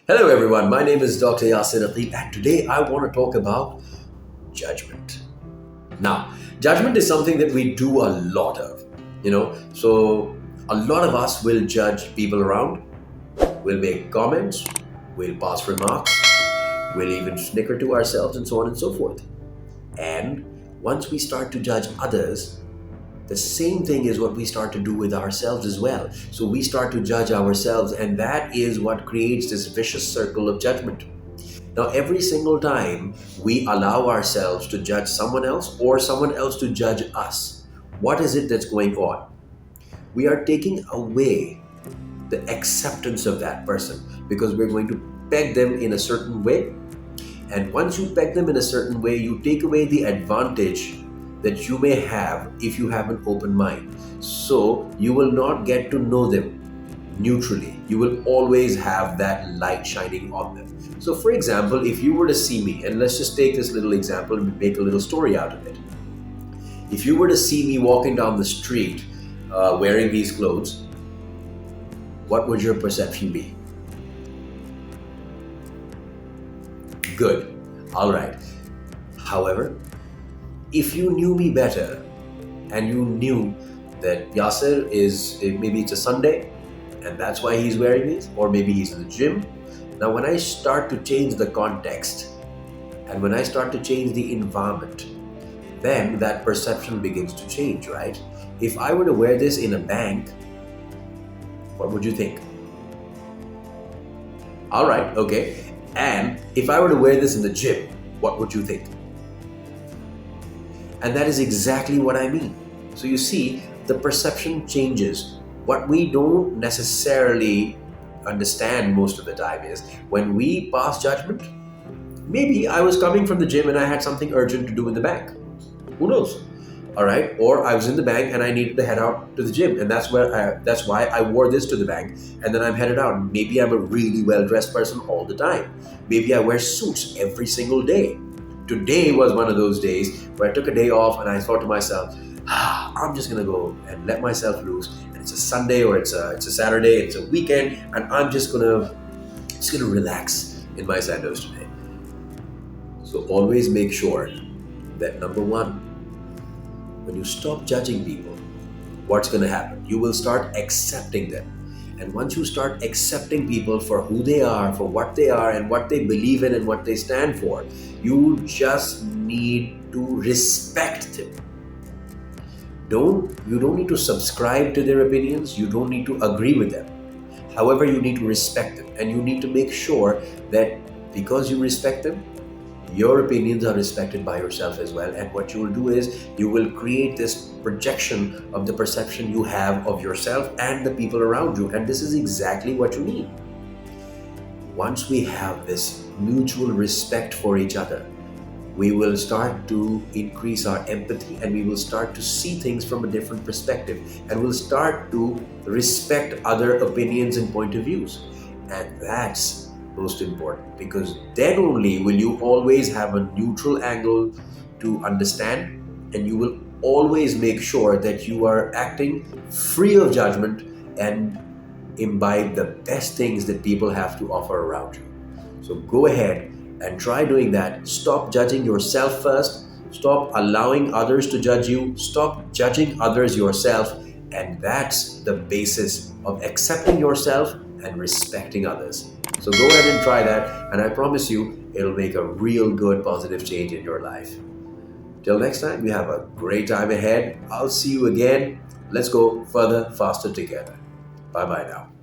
Hello, everyone. My name is Dr. Yasir Aqib, and today I want to talk about judgment. Now, judgment is something that we do a lot of, so a lot of us will judge people around, we'll make comments, we'll pass remarks, we'll even snicker to ourselves, and so on and so forth. And once we start to judge others, the same thing is what we start to do with ourselves as well. So we start to judge ourselves, and that is what creates this vicious circle of judgment. Now, every single time we allow ourselves to judge someone else or someone else to judge us, what is it that's going on? We are taking away the acceptance of that person because we're going to peg them in a certain way. And once you peg them in a certain way, you take away the advantage that you may have if you have an open mind. So you will not get to know them neutrally. You will always have that light shining on them. So, for example, if you were to see me, and let's just take this little example and make a little story out of it. If you were to see me walking down the street wearing these clothes, what would your perception be? Good. All right. However, if you knew me better and you knew that Yasir is, maybe it's a Sunday and that's why he's wearing these, or maybe he's in the gym. Now, when I start to change the context and when I start to change the environment, then that perception begins to change, right? If I were to wear this in a bank, what would you think? All right, okay. And if I were to wear this in the gym, what would you think? And that is exactly what I mean. So you see, the perception changes. What we don't necessarily understand most of the time is when we pass judgment, maybe I was coming from the gym and I had something urgent to do in the bank. Who knows? All right. Or I was in the bank and I needed to head out to the gym. And that's why I wore this to the bank. And then I'm headed out. Maybe I'm a really well-dressed person all the time. Maybe I wear suits every single day. Today was one of those days where I took a day off and I thought to myself, I'm just gonna go and let myself loose. And it's a Sunday or it's a Saturday, it's a weekend, and I'm just gonna relax in my sandals today. So always make sure that number one, when you stop judging people, what's gonna happen? You will start accepting them. And once you start accepting people for who they are, for what they are, and what they believe in and what they stand for, you just need to respect them. You don't need to subscribe to their opinions. You don't need to agree with them. However, you need to respect them. And you need to make sure that because you respect them, your opinions are respected by yourself as well. And what you will do is you will create this projection of the perception you have of yourself and the people around you. And this is exactly what you need. Once we have this mutual respect for each other, we will start to increase our empathy and we will start to see things from a different perspective, and we'll start to respect other opinions and point of views. And that's most important, because then only will you always have a neutral angle to understand, and you will always make sure that you are acting free of judgment and imbibe the best things that people have to offer around you. So go ahead and try doing that. Stop judging yourself first. Stop allowing others to judge you. Stop judging others yourself. And that's the basis of accepting yourself and respecting others. So go ahead and try that, and I promise you, it'll make a real good positive change in your life. Till next time, you have a great time ahead. I'll see you again. Let's go further, faster together. Bye-bye now.